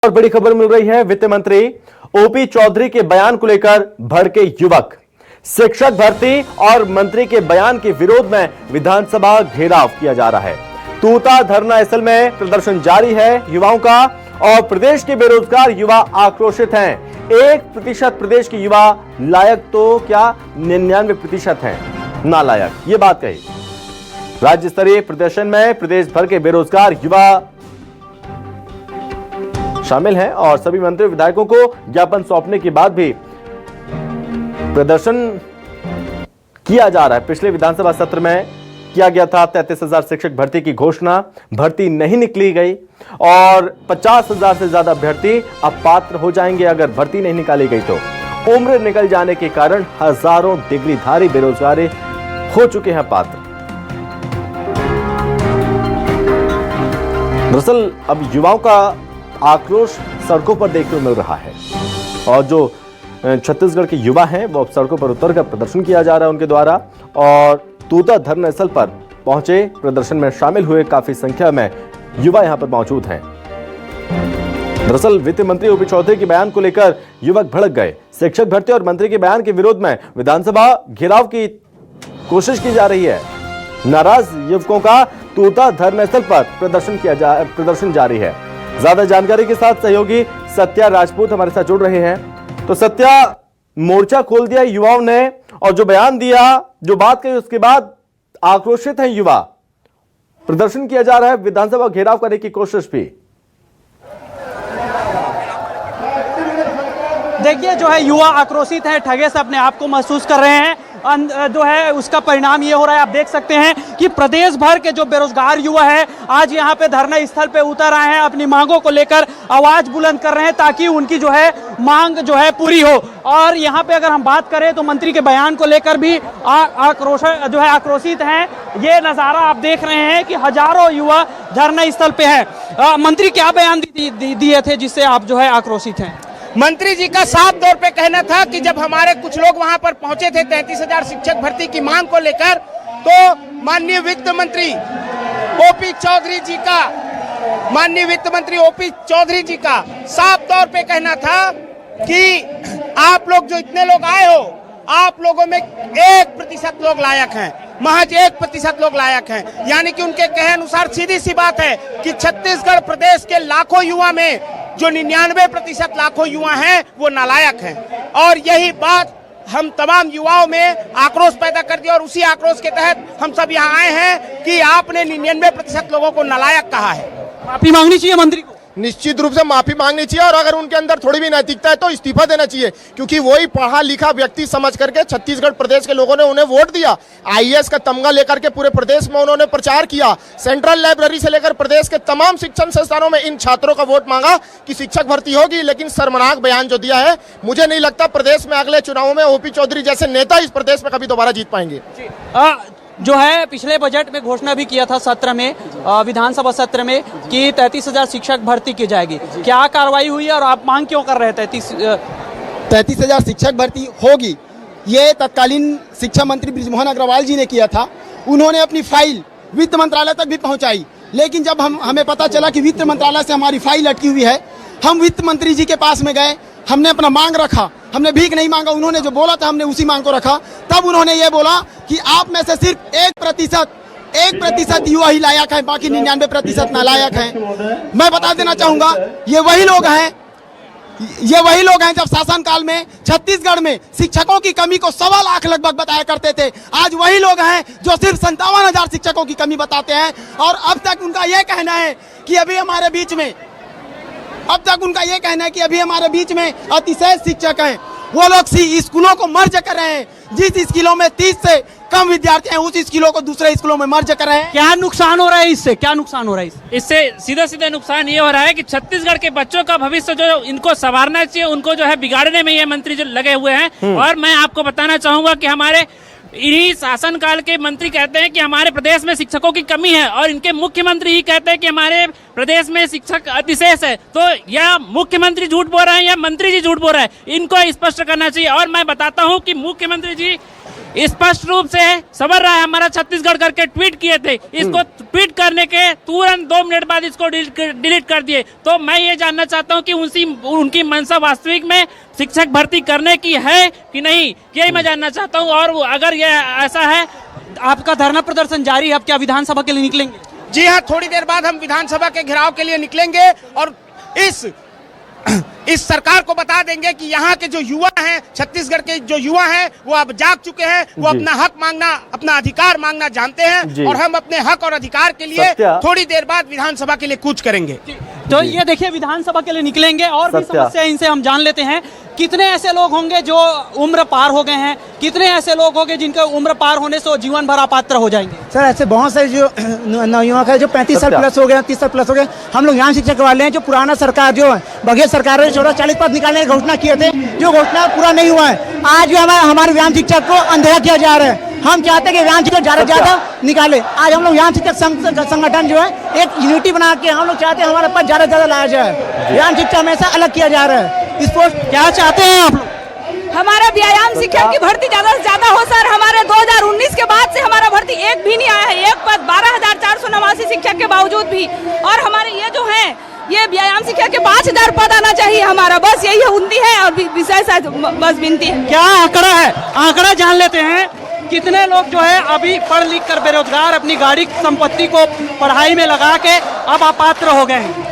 और बड़ी खबर मिल रही है। वित्त मंत्री ओपी चौधरी के बयान को लेकर भड़के युवक। शिक्षक भर्ती और मंत्री के बयान के विरोध में विधानसभा घेराव किया जा रहा है। तूता धरना स्थल में प्रदर्शन जारी है युवाओं का और प्रदेश के बेरोजगार युवा आक्रोशित हैं। 1% प्रदेश के युवा लायक तो क्या 99% हैं नालायक, ये बात कही। राज्य स्तरीय प्रदर्शन में प्रदेश भर के बेरोजगार युवा शामिल हैं और सभी मंत्री विधायकों को ज्ञापन सौंपने के बाद भी प्रदर्शन किया जा रहा है। पिछले विधानसभा सत्र में किया गया था 33,000 शिक्षक भर्ती की घोषणा, भर्ती नहीं निकली गई और 50,000 से ज्यादा अभ्यर्थी अब पात्र हो जाएंगे अगर भर्ती नहीं निकाली गई तो। उम्र निकल जाने के कारण हजारों डिग्रीधारी बेरोजगार हो चुके हैं पात्र। दरअसल अब युवाओं का आक्रोश सड़कों पर देखने को मिल रहा है और जो छत्तीसगढ़ के युवा हैं वो अब सड़कों पर उतरकर प्रदर्शन किया जा रहा है उनके द्वारा। और तूता धरना स्थल पर पहुंचे प्रदर्शन में शामिल हुए काफी संख्या में युवा यहां पर मौजूद हैं। दरअसल वित्त मंत्री ओपी चौधरी के बयान को लेकर युवक भड़क गए। शिक्षक भर्ती और मंत्री के बयान के विरोध में विधानसभा घेराव की कोशिश की जा रही है। नाराज युवकों का तूता धरना स्थल पर प्रदर्शन जारी है। ज्यादा जानकारी के साथ सहयोगी सत्या राजपूत हमारे साथ जुड़ रहे हैं। तो सत्या, मोर्चा खोल दिया युवाओं ने और जो बयान दिया, जो बात कही, उसके बाद आक्रोशित हैं युवा। प्रदर्शन किया जा रहा है, विधानसभा घेराव करने की कोशिश भी। देखिए जो है युवा आक्रोशित है, ठगे से अपने आप को महसूस कर रहे हैं। जो है उसका परिणाम ये हो रहा है, आप देख सकते हैं कि प्रदेश भर के जो बेरोजगार युवा है आज यहाँ पे धरना स्थल पे उतर आए हैं, अपनी मांगों को लेकर आवाज बुलंद कर रहे हैं ताकि उनकी जो है मांग जो है पूरी हो। और यहाँ पे अगर हम बात करें तो मंत्री के बयान को लेकर भी आक्रोशित हैं। ये नजारा आप देख रहे हैं कि हजारों युवा धरना स्थल पे है। मंत्री क्या बयान दिए थे जिससे आप जो है आक्रोशित हैं? मंत्री जी का साफ तौर पे कहना था कि जब हमारे कुछ लोग वहां पर पहुंचे थे 33,000 शिक्षक भर्ती की मांग को लेकर, तो माननीय वित्त मंत्री ओपी चौधरी जी का साफ तौर पे कहना था कि आप लोग जो इतने लोग आए हो, आप लोगों में 1% लोग लायक हैं, महज 1% लोग लायक हैं। यानी कि उनके कहे अनुसार सीधी सी बात है कि छत्तीसगढ़ प्रदेश के लाखों युवा में जो 99% लाखों युवा हैं वो नालायक हैं। और यही बात हम तमाम युवाओं में आक्रोश पैदा कर दिया और उसी आक्रोश के तहत हम सब यहाँ आए हैं कि आपने 99% लोगों को नालायक कहा है। माफी मांगनी चाहिए मंत्री को, निश्चित रूप से माफी मांगनी चाहिए और अगर उनके अंदर थोड़ी भी नैतिकता है तो इस्तीफा देना चाहिए, क्योंकि वही पढ़ा लिखा व्यक्ति समझ करके छत्तीसगढ़ प्रदेश के लोगों ने उन्हें वोट दिया। आईएएस का तमगा लेकर के पूरे प्रदेश में उन्होंने प्रचार किया। सेंट्रल लाइब्रेरी से लेकर प्रदेश के तमाम शिक्षण संस्थानों में इन छात्रों का वोट मांगा कि शिक्षक भर्ती होगी, लेकिन शर्मनाक बयान जो दिया है, मुझे नहीं लगता प्रदेश में अगले चुनावों में ओपी चौधरी जैसे नेता इस प्रदेश में कभी दोबारा जीत पाएंगे। जो है पिछले बजट में घोषणा भी किया था सत्र में, विधानसभा सत्र में, कि 33,000 शिक्षक भर्ती की जाएगी। क्या कार्रवाई हुई और आप मांग क्यों कर रहे थे? 33,000 शिक्षक भर्ती होगी, ये तत्कालीन शिक्षा मंत्री बृजमोहन अग्रवाल जी ने किया था। उन्होंने अपनी फाइल वित्त मंत्रालय तक भी पहुंचाई, लेकिन जब हमें पता चला कि वित्त मंत्रालय से हमारी फाइल अटकी हुई है, हम वित्त मंत्री जी के पास में गए, हमने अपना मांग रखा, हमने भीख नहीं मांगा, उन्होंने जो बोला था हमने उसी मांग को रखा। तब उन्होंने ये बोला कि आप में से सिर्फ 1% युवा ही लायक है, बाकी 99% नालायक हैं। मैं बता देना चाहूंगा, ये वही लोग हैं जब शासनकाल में छत्तीसगढ़ में शिक्षकों की कमी को 1.25 लाख लगभग बताया करते थे। आज वही लोग हैं जो सिर्फ 57,000 शिक्षकों की कमी बताते हैं। और अब तक उनका यह कहना है कि अभी हमारे बीच में अतिशय शिक्षक हैं। वो लोग स्कूलों को मर्ज कर रहे हैं, जिस स्कूलों में 30 से कम विद्यार्थी हैं उस स्कूलों को दूसरे स्कूलों में मर्ज कर रहे हैं। क्या नुकसान हो रहा है इससे? इससे सीधा नुकसान ये हो रहा है कि छत्तीसगढ़ के बच्चों का भविष्य जो इनको संवारना चाहिए, उनको जो है बिगाड़ने में ये मंत्री जो लगे हुए हैं। और मैं आपको बताना चाहूंगा कि हमारे इन्हीं शासनकाल के मंत्री कहते हैं कि हमारे प्रदेश में शिक्षकों की कमी है और इनके मुख्यमंत्री ही कहते हैं कि हमारे प्रदेश में शिक्षक अतिशेष है। तो या मुख्यमंत्री झूठ बोल रहे हैं या मंत्री जी झूठ बोल रहे हैं, इनको स्पष्ट करना चाहिए। और मैं बताता हूं कि मुख्यमंत्री जी स्पष्ट रूप से सबर रहा है हमारा छत्तीसगढ़ करके ट्वीट किए थे, इसको ट्वीट करने के तुरंत 2 मिनट बाद इसको डिलीट कर दिए। तो मैं ये जानना चाहता हूँ कि उनकी मंशा वास्तविक में शिक्षक भर्ती करने की है कि नहीं, यही मैं जानना चाहता हूँ। और अगर ये ऐसा है, आपका धरना प्रदर्शन जारी है, आप क्या विधानसभा के लिए निकलेंगे? जी हाँ, थोड़ी देर बाद हम विधानसभा के घेराव के लिए निकलेंगे और इस सरकार को बता देंगे कि यहाँ के जो युवा हैं, छत्तीसगढ़ के जो युवा हैं, वो अब जाग चुके हैं, वो अपना हक मांगना, अपना अधिकार मांगना जानते हैं और हम अपने हक और अधिकार के लिए थोड़ी देर बाद विधानसभा के लिए कूच करेंगे। तो ये देखिए, विधानसभा के लिए निकलेंगे और भी समस्या इनसे हम जान लेते हैं। कितने ऐसे लोग होंगे जो उम्र पार हो गए हैं, कितने ऐसे लोग होंगे जिनके उम्र पार होने से वो जीवन भर अपात्र हो जाएंगे? सर ऐसे बहुत सारे जो नौयुवक है जो 35 साल प्लस हो गए, 30 साल प्लस हो गए, हम लोग यहाँ शिक्षक वाले हैं। जो पुराना सरकार जो है, बघेल सरकार ने 40 पद निकालने की घोषणा किए थे, जो घोषणा पूरा नहीं हुआ है। आज भी हमारे व्यायाम शिक्षक को अनदेखा किया जा रहा है। हम चाहते हैं कि व्यायाम शिक्षक ज्यादा से ज्यादा निकाले। आज हम लोग व्यायाम शिक्षक संगठन जो है एक यूनिटी बना के हम लोग चाहते हैं हमारे पास ज्यादा से ज्यादा लाया जाए। व्यायाम शिक्षा हमेशा अलग किया जा रहा है। स्पोर्ट्स क्या चाहते हैं आप लोग? हमारा व्यायाम शिक्षक की भर्ती ज्यादा से ज्यादा हो सर। हमारे 2019 के बाद से हमारा भर्ती एक भी नहीं आया है। एक पद 12,489 शिक्षक के बावजूद भी। और हमारे ये जो है, ये व्यायाम शिक्षक के 5,000 पद आना चाहिए हमारा, बस यही उन्नति है और विशेष बस विनती है। क्या आंकड़ा है? आंकड़ा जान लेते हैं। कितने लोग जो है अभी पढ़ लिख कर बेरोजगार अपनी गाड़ी की संपत्ति को पढ़ाई में लगा के अब अपात्र हो गए हैं?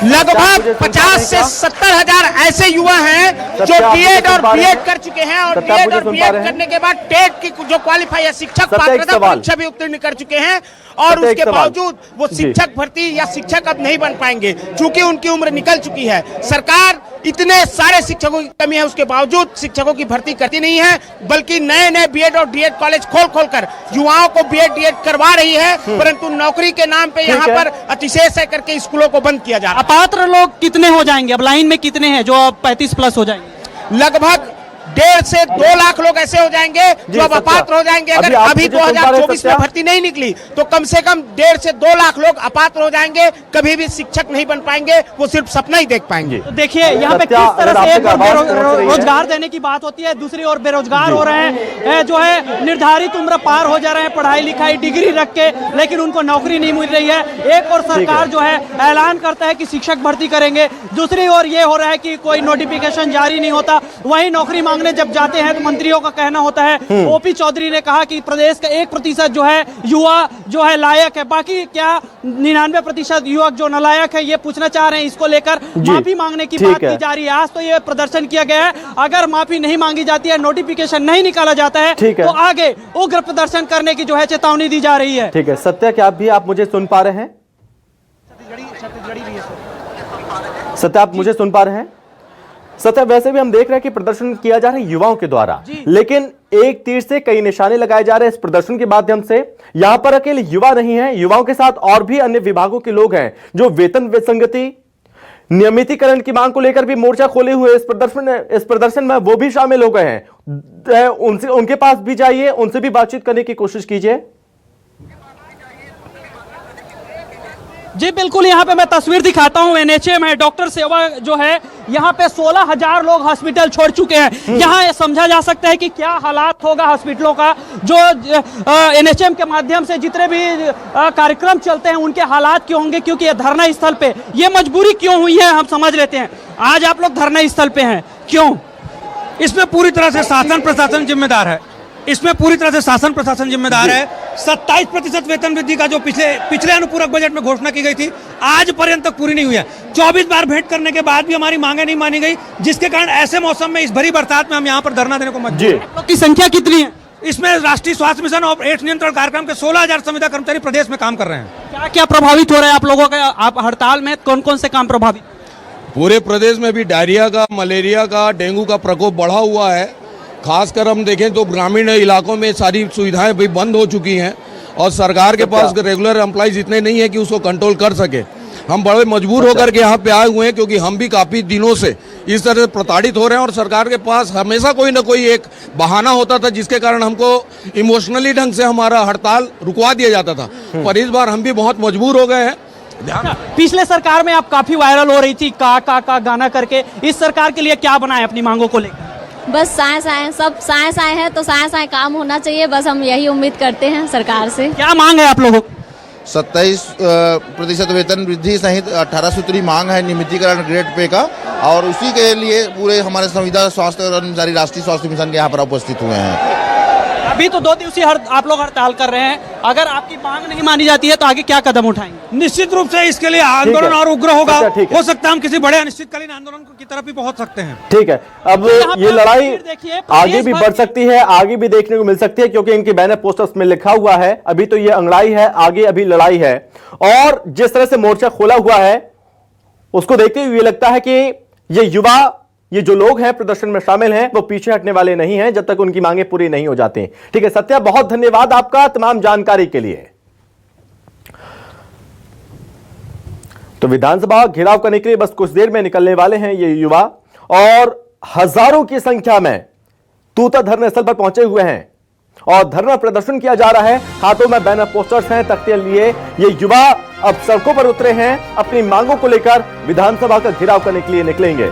लगभग 50 से 70 हजार ऐसे युवा हैं जो डीएड और बीएड कर चुके हैं और डीएड और बीएड करने के बाद टेट की जो क्वालिफाई है, शिक्षक पात्रता परीक्षा भी उत्तीर्ण कर चुके हैं और उसके बावजूद वो शिक्षक भर्ती या शिक्षक अब नहीं बन पाएंगे क्योंकि उनकी उम्र निकल चुकी है। सरकार इतने सारे शिक्षकों की कमी है, उसके बावजूद शिक्षकों की भर्ती करती नहीं है, बल्कि नए नए बीएड और डीएड कॉलेज खोल कर युवाओं को बीएड डीएड करवा रही है, परंतु नौकरी के नाम पे यहाँ पर अतिशेष है करके स्कूलों को बंद किया जा रहा है। अपात्र लोग कितने हो जाएंगे? अब लाइन में कितने हैं जो अब 35 प्लस हो जाएंगे? लगभग 1.5 से 2 लाख लोग ऐसे हो जाएंगे जो अब अपात्र हो जाएंगे। अगर अभी 2024 में भर्ती नहीं निकली तो कम से कम 1.5 से 2 लाख लोग अपात्र हो जाएंगे, कभी भी शिक्षक नहीं बन पाएंगे, वो सिर्फ सपना ही देख पाएंगे। तो देखिए यहाँ पे किस तरह से एक रोजगार देने की बात होती है, दूसरी ओर बेरोजगार हो रहे हैं, जो है निर्धारित उम्र पार हो जा रहे हैं, पढ़ाई लिखाई डिग्री रख के, लेकिन उनको नौकरी नहीं मिल रही है। एक और सरकार जो है ऐलान करता है कि शिक्षक भर्ती करेंगे, दूसरी ओर ये हो रहा है कि कोई नोटिफिकेशन जारी नहीं होता। वही नौकरी मांगने जब जाते हैं तो मंत्रियों का कहना होता है, ओपी चौधरी ने कहा कि प्रदेश का 1% जो है युवा जो है लायक है, बाकी क्या 99% युवक जो नालायक है, ये पूछना चाह रहे हैं। इसको लेकर माफी मांगने की बात की जा रही है। आज तो ये प्रदर्शन किया गया है, अगर माफी नहीं मांगी जाती है, नोटिफिकेशन नहीं निकाला जाता है तो आगे उग्र प्रदर्शन करने की जो है चेतावनी दी जा रही है। ठीक है सत्या, क्या आप मुझे सुन पा रहे हैं? सत्या, आप मुझे सुन पा रहे हैं? सत्या, वैसे भी हम देख रहे हैं कि प्रदर्शन किया जा रहा है युवाओं के द्वारा, लेकिन एक तीर से कई निशाने लगाए जा रहे हैं इस प्रदर्शन के माध्यम से। यहां पर अकेले युवा नहीं है, युवाओं के साथ और भी अन्य विभागों के लोग हैं जो वेतन विसंगति, नियमितीकरण की मांग को लेकर भी मोर्चा खोले हुए इस प्रदर्शन में वो भी शामिल हो गए हैं। उनके पास भी जाइए, उनसे भी बातचीत करने की कोशिश कीजिए। जी बिल्कुल, यहाँ पे मैं तस्वीर दिखाता हूँ। एनएचएम है, डॉक्टर सेवा जो है, यहाँ पे 16,000 लोग हॉस्पिटल छोड़ चुके हैं। यहाँ समझा जा सकता है कि क्या हालात होगा हॉस्पिटलों का। जो एनएचएम के माध्यम से जितने भी कार्यक्रम चलते हैं उनके हालात क्यों होंगे, क्योंकि ये धरना स्थल पे ये मजबूरी क्यों हुई है, हम समझ लेते हैं। आज आप लोग धरना स्थल पे हैं, क्यों? इसमें पूरी तरह से शासन प्रशासन जिम्मेदार है। इसमें पूरी तरह से शासन प्रशासन जिम्मेदार है। 27% वेतन वृद्धि का जो पिछले अनुपूरक बजट में घोषणा की गई थी, आज पर्यंत तक पूरी नहीं हुई है। 24 बार भेंट करने के बाद भी हमारी मांगे नहीं मानी गई, जिसके कारण ऐसे मौसम में, इस भरी बरसात में हम यहाँ पर धरना देने को मजबूर हैं। आप लोग की संख्या कितनी है? इसमें राष्ट्रीय स्वास्थ्य मिशन और एड्स नियंत्रण कार्यक्रम के 16,000 संविदा कर्मचारी प्रदेश में काम कर रहे हैं। क्या क्या प्रभावित हो रहा है आप लोगों का? आप हड़ताल में कौन कौन से काम प्रभावित? पूरे प्रदेश में भी डायरिया का, मलेरिया का, डेंगू का प्रकोप बढ़ा हुआ है। खासकर हम देखें तो ग्रामीण इलाकों में सारी सुविधाएं भी बंद हो चुकी हैं और सरकार के पास रेगुलर एम्प्लॉइज इतने नहीं है कि उसको कंट्रोल कर सके। हम बड़े मजबूर होकर के यहाँ पे आए हुए हैं क्योंकि हम भी काफ़ी दिनों से इस तरह से प्रताड़ित हो रहे हैं और सरकार के पास हमेशा कोई ना कोई एक बहाना होता था जिसके कारण हमको इमोशनली ढंग से हमारा हड़ताल रुकवा दिया जाता था। पर इस बार हम भी बहुत मजबूर हो गए हैं। पिछले सरकार में आप काफी वायरल हो रही थी का गाना करके, इस सरकार के लिए क्या बनाए अपनी मांगों को लेकर? बस साए साए सब साए साए है तो साए साए काम होना चाहिए, बस हम यही उम्मीद करते हैं सरकार से। क्या मांग है आप लोगों की? 27% वेतन वृद्धि सहित 18 सूत्री मांग है नियमितीकरण ग्रेड पे का, और उसी के लिए पूरे हमारे संविदा स्वास्थ्य कर्मचारी राष्ट्रीय स्वास्थ्य मिशन के यहाँ पर उपस्थित हुए हैं। अभी तो 2 दिवसीय आप लोग हड़ताल कर रहे हैं, अगर आपकी मांग नहीं मानी जाती है तो आगे क्या कदम उठाएंगे? निश्चित रूप से इसके लिए आंदोलन और उग्र होगा। अच्छा, ठीक है। हो सकता है हम किसी बड़े अनिश्चितकालीन आंदोलन की तरफ भी पहुंच सकते हैं। ठीक है, अब यहाँ ये पर लड़ाई फिर देखिए, आगे भी प्रदेश बढ़ भर सकती है, आगे भी देखने को मिल सकती है, क्योंकि इनके बैनर पोस्टर्स में लिखा हुआ है अभी तो ये अंगड़ाई है, आगे अभी लड़ाई है। और जिस तरह से मोर्चा खोला हुआ है उसको देखते हुए लगता है कि ये युवा, ये जो लोग हैं प्रदर्शन में शामिल हैं, वो पीछे हटने वाले नहीं हैं जब तक उनकी मांगे पूरी नहीं हो जाती। ठीक है सत्या, बहुत धन्यवाद आपका तमाम जानकारी के लिए। तो विधानसभा घेराव करने के लिए बस कुछ देर में निकलने वाले हैं ये युवा, और हजारों की संख्या में तूता धरने स्थल पर पहुंचे हुए हैं और धरना प्रदर्शन किया जा रहा है। हाथों में बैनर पोस्टर्स हैं, तख्ते लिए ये युवा अब सड़कों पर उतरे हैं, अपनी मांगों को लेकर विधानसभा का घेराव करने के लिए निकलेंगे।